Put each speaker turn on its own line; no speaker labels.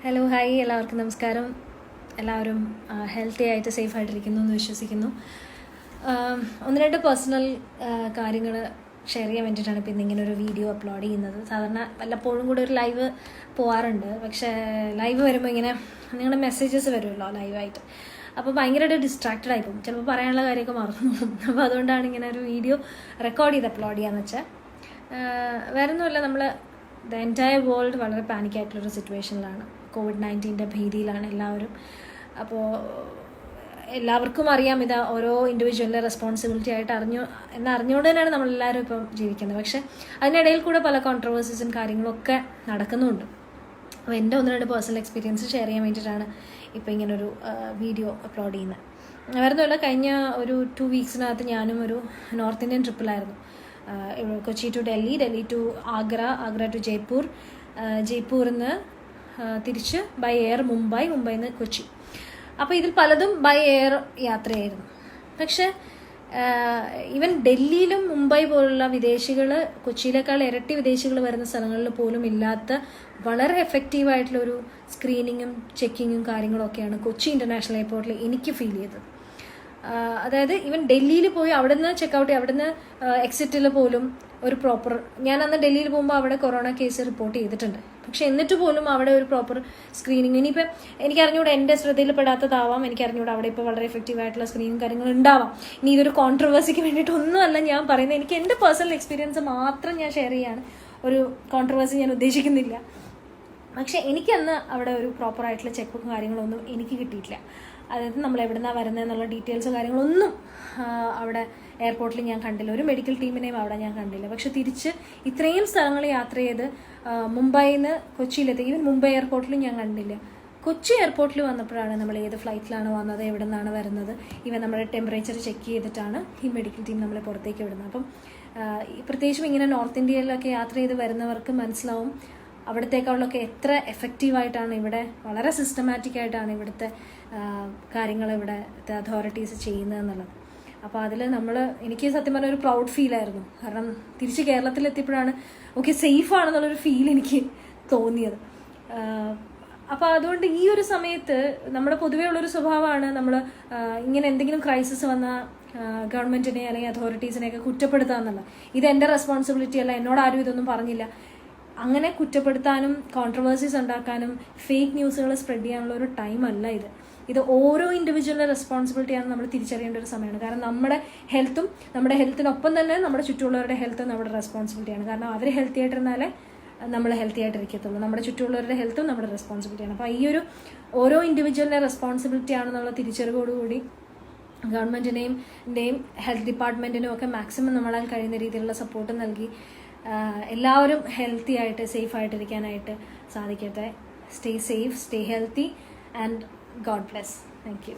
Hello hi, എല്ലാവർക്കും നമസ്കാരം. എല്ലാവരും ഹെൽത്തി ആയിട്ട് സേഫ് ആയിട്ടിരിക്കുന്നു എന്ന് വിശ്വസിക്കുന്നു. ഒന്ന് രണ്ട് പേഴ്സണൽ കാര്യങ്ങൾ ഷെയർ ചെയ്യാൻ വേണ്ടിയിട്ടാണ് ഇപ്പോൾ ഇന്നിങ്ങനെ ഒരു വീഡിയോ അപ്ലോഡ് ചെയ്യുന്നത്. സാധാരണ വല്ലപ്പോഴും കൂടെ ഒരു ലൈവ് പോകാറുണ്ട്, പക്ഷേ ലൈവ് വരുമ്പോൾ ഇങ്ങനെ നിങ്ങളുടെ മെസ്സേജസ് വരുമല്ലോ ലൈവായിട്ട്, അപ്പോൾ ഭയങ്കരമായിട്ട് ഡിസ്ട്രാക്റ്റഡ് ആയിപ്പോകും. ചിലപ്പോൾ പറയാനുള്ള കാര്യമൊക്കെ മറന്നു പോകും. അപ്പോൾ അതുകൊണ്ടാണ് ഇങ്ങനെ ഒരു വീഡിയോ റെക്കോർഡ് ചെയ്ത് അപ്ലോഡ് ചെയ്യാന്ന് വെച്ചാൽ. വേറെ ഒന്നുമല്ല, നമ്മൾ ദ എൻറ്റയർ വേൾഡ് വളരെ പാനിക്കായിട്ടുള്ളൊരു സിറ്റുവേഷനിലാണ്. COVID-19 ഭീതിയിലാണ് എല്ലാവരും. അപ്പോൾ എല്ലാവർക്കും അറിയാം ഇത് ഓരോ ഇൻഡിവിജ്വലിൻ്റെ റെസ്പോൺസിബിലിറ്റി ആയിട്ട് അറിഞ്ഞുകൊണ്ട് തന്നെയാണ് നമ്മളെല്ലാവരും ഇപ്പം ജീവിക്കുന്നത്. പക്ഷേ അതിനിടയിൽ കൂടെ പല കോൺട്രവേഴ്സീസും കാര്യങ്ങളൊക്കെ നടക്കുന്നുണ്ട്. അപ്പോൾ എൻ്റെ ഒന്ന് രണ്ട് പേഴ്സണൽ എക്സ്പീരിയൻസ് ഷെയർ ചെയ്യാൻ വേണ്ടിയിട്ടാണ് ഇപ്പോൾ ഇങ്ങനൊരു വീഡിയോ അപ്ലോഡ് ചെയ്യുന്നത്. വേറെ ഒന്നുമല്ല, കഴിഞ്ഞ ഒരു 2 വീക്സിനകത്ത് ഞാനും ഒരു നോർത്ത് ഇന്ത്യൻ ട്രിപ്പിലായിരുന്നു. Kochi to Delhi, Delhi to Agra, Agra to Jaipur, ജയ്പൂരിൽ നിന്ന് തിരിച്ച് ബൈ എയർ മുംബൈ, മുംബൈയിൽ നിന്ന് കൊച്ചി. അപ്പോൾ ഇതിൽ പലതും ബൈ എയർ യാത്രയായിരുന്നു. പക്ഷേ ഈവൻ ഡൽഹിയിലും മുംബൈ പോലുള്ള വിദേശികൾ, കൊച്ചിയിലേക്കാൾ ഇരട്ടി വിദേശികൾ വരുന്ന സ്ഥലങ്ങളിൽ പോലും ഇല്ലാത്ത വളരെ എഫക്റ്റീവായിട്ടുള്ളൊരു സ്ക്രീനിങ്ങും ചെക്കിങ്ങും കാര്യങ്ങളൊക്കെയാണ് കൊച്ചി ഇൻ്റർനാഷണൽ എയർപോർട്ടിൽ എനിക്ക് ഫീൽ ചെയ്തത്. അതായത് ഈവൻ ഡൽഹിയിൽ പോയി അവിടെ നിന്ന് ചെക്കൗട്ട് ചെയ്യും, അവിടെ നിന്ന് എക്സിറ്റിൽ പോലും ഒരു പ്രോപ്പർ, ഞാൻ അന്ന് ഡൽഹിയിൽ പോകുമ്പോൾ അവിടെ കൊറോണ കേസ് റിപ്പോർട്ട് ചെയ്തിട്ടുണ്ട്. പക്ഷെ എന്നിട്ട് പോലും അവിടെ ഒരു പ്രോപ്പർ സ്ക്രീനിങ്, ഇനിയിപ്പോൾ എനിക്കറിഞ്ഞൂടെ, എൻ്റെ ശ്രദ്ധയിൽപ്പെടാത്തതാവാം, എനിക്കറിഞ്ഞൂടെ അവിടെ ഇപ്പോൾ വളരെ എഫക്റ്റീവായിട്ടുള്ള സ്ക്രീനിങ് കാര്യങ്ങൾ ഉണ്ടാവാം. ഇനി ഇതൊരു കോൺട്രവേഴ്സിക്ക് വേണ്ടിയിട്ടൊന്നുമല്ല ഞാൻ പറയുന്നത്, എനിക്ക് എൻ്റെ പേഴ്സണൽ എക്സ്പീരിയൻസ് മാത്രം ഞാൻ ഷെയർ ചെയ്യാണ്. ഒരു കോൺട്രവേഴ്സി ഞാൻ ഉദ്ദേശിക്കുന്നില്ല. പക്ഷേ എനിക്കന്ന് അവിടെ ഒരു പ്രോപ്പറായിട്ടുള്ള ചെക്കും കാര്യങ്ങളൊന്നും എനിക്ക് കിട്ടിയിട്ടില്ല. അതായത് നമ്മൾ എവിടെ നിന്നാണ് വരുന്നത് എന്നുള്ള ഡീറ്റെയിൽസോ കാര്യങ്ങളൊന്നും അവിടെ എയർപോർട്ടിൽ ഞാൻ കണ്ടില്ല. ഒരു മെഡിക്കൽ ടീമിനെയും അവിടെ ഞാൻ കണ്ടില്ല. പക്ഷെ തിരിച്ച് ഇത്രയും സ്ഥലങ്ങൾ യാത്ര ചെയ്ത് മുംബൈയിൽ നിന്ന് കൊച്ചിയിലെത്തി, ഈവൻ മുംബൈ എയർപോർട്ടിലും ഞാൻ കണ്ടില്ല. കൊച്ചി എയർപോർട്ടിൽ വന്നപ്പോഴാണ് നമ്മൾ ഏത് ഫ്ലൈറ്റിലാണ് വന്നത്, എവിടെ നിന്നാണ് വരുന്നത്, ഈവൻ നമ്മുടെ ടെമ്പറേച്ചർ ചെക്ക് ചെയ്തിട്ടാണ് ഈ മെഡിക്കൽ ടീം നമ്മളെ പുറത്തേക്ക് വിടുന്നത്. അപ്പം പ്രത്യേകിച്ചും ഇങ്ങനെ നോർത്ത് ഇന്ത്യയിലൊക്കെ യാത്ര ചെയ്ത് വരുന്നവർക്ക് മനസ്സിലാവും അവിടത്തേക്കാളൊക്കെ എത്ര എഫക്റ്റീവായിട്ടാണ് ഇവിടെ, വളരെ സിസ്റ്റമാറ്റിക് ആയിട്ടാണ് ഇവിടുത്തെ കാര്യങ്ങൾ ഇവിടുത്തെ അതോറിറ്റീസ് ചെയ്യുന്നതെന്നുള്ളത്. അപ്പോൾ അതിൽ എനിക്ക് സത്യം പറഞ്ഞാൽ ഒരു പ്രൗഡ് ഫീലായിരുന്നു. കാരണം തിരിച്ച് കേരളത്തിലെത്തിയപ്പോഴാണ് ഓക്കെ സേഫ് ആണെന്നുള്ളൊരു ഫീൽ എനിക്ക് തോന്നിയത്. അപ്പോൾ അതുകൊണ്ട് ഈ ഒരു സമയത്ത് നമ്മുടെ പൊതുവേ ഉള്ളൊരു സ്വഭാവമാണ് നമ്മൾ ഇങ്ങനെ എന്തെങ്കിലും ക്രൈസിസ് വന്നാൽ ഗവൺമെൻറ്റിനെ അല്ലെങ്കിൽ അതോറിറ്റീസിനെയൊക്കെ കുറ്റപ്പെടുത്തുക എന്നുള്ളത്. ഇത് എൻ്റെ റെസ്പോൺസിബിലിറ്റി അല്ല, എന്നോട് ആരും ഇതൊന്നും പറഞ്ഞില്ല, അങ്ങനെ കുറ്റപ്പെടുത്താനും കോൺട്രവേഴ്സീസ് ഉണ്ടാക്കാനും ഫേക്ക് ന്യൂസുകൾ സ്പ്രെഡ് ചെയ്യാനുള്ള ഒരു ടൈം അല്ല ഇത്. ഇത് ഓരോ ഇൻഡിവിജ്വലിൻ്റെ റെസ്പോൺസിബിലിറ്റിയാണ് നമ്മൾ തിരിച്ചറിയേണ്ട ഒരു സമയമാണ്. കാരണം നമ്മുടെ ഹെൽത്തിനൊപ്പം തന്നെ നമ്മുടെ ചുറ്റുമുള്ളവരുടെ ഹെൽത്തും നമ്മുടെ റെസ്പോൺസിബിലിറ്റിയാണ്. കാരണം അവർ ഹെൽത്തി ആയിട്ടിരുന്നാലേ നമ്മൾ ഹെൽത്തി ആയിട്ടിരിക്കത്തുള്ളൂ. നമ്മുടെ ചുറ്റുമുള്ളവരുടെ ഹെൽത്തും നമ്മുടെ റെസ്പോൺസിബിലിറ്റിയാണ്. അപ്പോൾ ഈ ഒരു ഓരോ ഇൻഡിവിജ്വലിൻ്റെ റെസ്പോൺസിബിലിറ്റി ആണെന്നുള്ള തിരിച്ചറിവോടുകൂടി ഗവൺമെൻറ്റിനെയും ഹെൽത്ത് ഡിപ്പാർട്ട്മെൻറ്റിനും ഒക്കെ മാക്സിമം നമ്മളാൽ കഴിയുന്ന രീതിയിലുള്ള സപ്പോർട്ട് നൽകി എല്ലാവരും ഹെൽത്തി ആയിട്ട് സേഫ് ആയിട്ടിരിക്കാനായിട്ട് സാധിക്കട്ടെ. Stay safe, stay healthy, and God bless. Thank you.